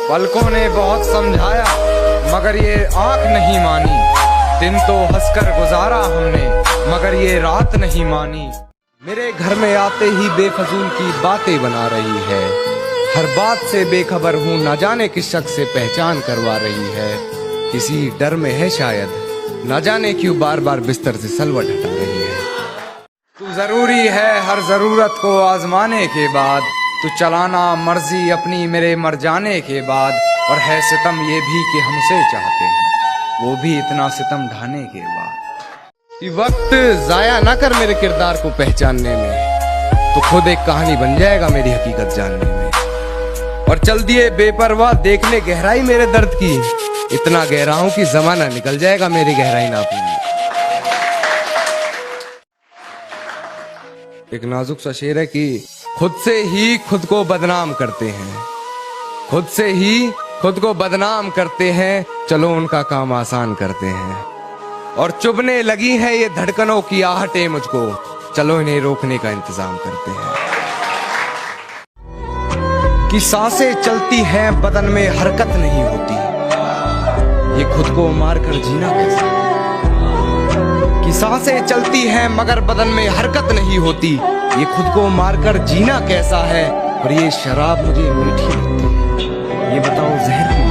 पलकों ने बहुत समझाया मगर ये आंख नहीं मानी। दिन तो हंसकर गुजारा हमने मगर ये रात नहीं मानी। मेरे घर में आते ही बेफजूल की बातें बना रही है। हर बात से बेखबर हूँ, न जाने किस शख्स से पहचान करवा रही है। किसी डर में है शायद, न जाने क्यों बार बार बिस्तर से सलवट हटा रही है। तू जरूरी है हर जरूरत को आजमाने के बाद, तू चलाना मर्जी अपनी मेरे मर जाने के बाद। और है सितम ये भी कि हमसे चाहते हैं, वो भी इतना सितम ढाने के बाद। ये वक्त जाया ना कर मेरे किरदार को पहचानने में, तो खुद एक कहानी बन जाएगा मेरी हकीकत जानने में। और चल दिए बेपरवाह देखने गहराई मेरे दर्द की, इतना गहरा हूं कि जमाना निकल जाएगा मेरी गहराई नापने में। एक नाजुक सा शेर है कि खुद से ही खुद को बदनाम करते हैं, खुद से ही खुद को बदनाम करते हैं, चलो उनका काम आसान करते हैं। और चुभने लगी है ये धड़कनों की आहटें मुझको, चलो इन्हें रोकने का इंतजाम करते हैं। कि सांसें चलती हैं बदन में हरकत नहीं होती, ये खुद को मारकर जीना कैसा। कि सांसें चलती हैं मगर बदन में हरकत नहीं होती, ये खुद को मारकर जीना कैसा है। और ये शराब मुझे मीठी लगती है, ये बताओ जहर क्यों।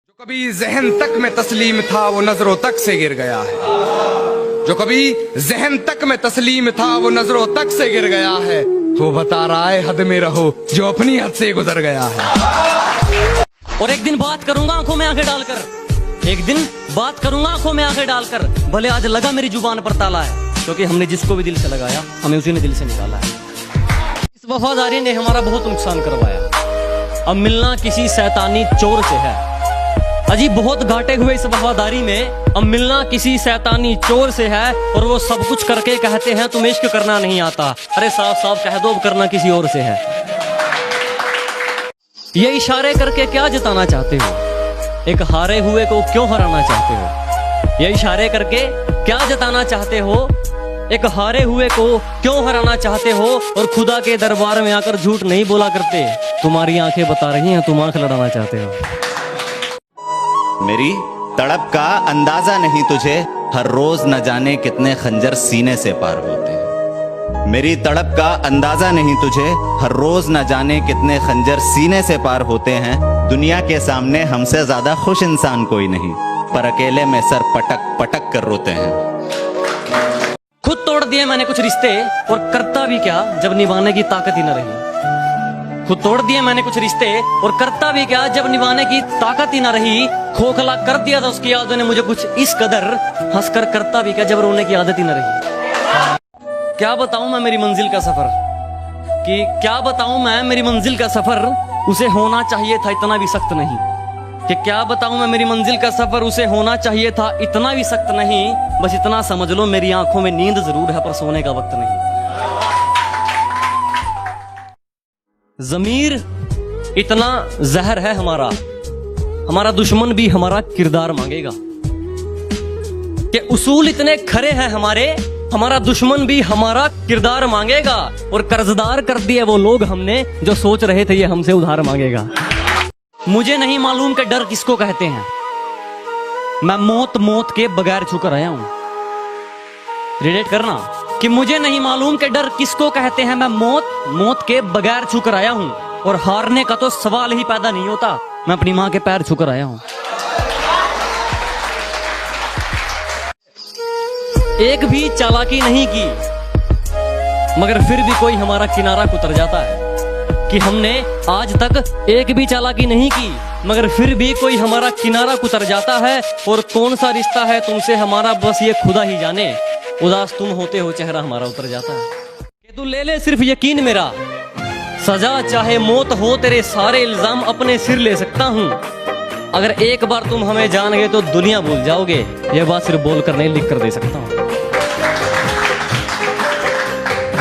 जो कभी जहन तक में तस्लीम था वो नजरों तक से गिर गया है। जो कभी जहन तक में तस्लीम था वो नजरों तक से गिर गया है। वो बता रहा है हद में रहो जो अपनी हद से गुजर गया है। और एक दिन बात करूंगा आंखों में आंखें डालकर, एक दिन बात करूंगा आंखों में आंखें डालकर। भले आज लगा मेरी जुबान पर ताला है, क्योंकि हमने जिसको भी दिल से लगाया हमें उसी ने दिल से निकाला है। इस वफादारी ने हमारा बहुत नुकसान करवाया, अब मिलना किसी शैतानी चोर से है। अजी बहुत घाटे हुए इस वफादारी में, अब मिलना किसी शैतानी चोर से है। और वो सब कुछ करके कहते हैं तुम्हें इश्क करना नहीं आता। अरे साफ साफ कह दो करना किसी और से है। ये इशारे करके क्या जताना चाहते हो, एक हारे हुए को क्यों हराना चाहते हो। ये इशारे करके क्या जताना चाहते हो, एक हारे हुए को क्यों हराना चाहते हो। और खुदा के दरबार में आकर झूठ नहीं बोला करते, तुम्हारी आंखें बता रही हैं तुम आंख लड़ाना चाहते हो। मेरी तड़प का अंदाजा नहीं तुझे, हर रोज न जाने कितने खंजर सीने से पार होते हैं। मेरी तड़प का अंदाजा नहीं तुझे, हर रोज न जाने कितने खंजर सीने से पार होते हैं। दुनिया के सामने हमसे ज्यादा खुश इंसान कोई नहीं, पर अकेले में सर पटक पटक कर रोते हैं। खुद तोड़ दिए मैंने कुछ रिश्ते, और करता भी क्या जब निभाने की ताकत ही न रही। खुद तोड़ दिए मैंने कुछ रिश्ते, और करता भी क्या जब निभाने की ताकत ही न रही। खोखला कर दिया था उसकी यादों ने मुझे कुछ इस कदर, हंसकर करता भी क्या जब रोने की आदत ही न रही। क्या बताऊं मैं मेरी मंजिल का सफर, कि क्या बताऊं मैं मेरी मंजिल का सफर। उसे होना चाहिए था इतना भी सख्त नहीं, कि क्या बताऊं मैं मेरी मंजिल का सफर। उसे होना चाहिए था इतना भी सख्त नहीं। बस इतना समझ लो मेरी आंखों में नींद जरूर है पर सोने का वक्त नहीं। ज़मीर इतना जहर है हमारा, हमारा दुश्मन भी हमारा किरदार मांगेगा। कि उसूल इतने खरे हैं हमारे, हमारा दुश्मन भी हमारा किरदार मांगेगा। और कर्जदार कर दिए वो लोग हमने जो सोच रहे थे ये हमसे उधार मांगेगा। मुझे नहीं मालूम कि डर किसको कहते हैं, मैं मौत मौत के बगैर छूकर आया हूं। रिलेट करना कि मुझे नहीं मालूम कि डर किसको कहते हैं, मैं मौत मौत के बगैर छूकर आया हूं। और हारने का तो सवाल ही पैदा नहीं होता, मैं अपनी मां के पैर छूकर आया हूं। एक भी चालाकी नहीं की मगर फिर भी कोई हमारा किनारा कुतर जाता है। कि हमने आज तक एक भी चालाकी नहीं की मगर फिर भी कोई हमारा किनारा कुतर जाता है। और कौन सा रिश्ता है तुमसे हमारा बस ये खुदा ही जाने, उदास तुम होते हो चेहरा हमारा उतर जाता है। कि तू ले ले सिर्फ यकीन मेरा, सजा चाहे मौत हो तेरे सारे इल्जाम अपने सिर ले सकता हूँ। अगर एक बार तुम हमें जान गए तो दुनिया भूल जाओगे, यह बात सिर्फ बोलकर नहीं लिख कर दे सकता हूँ।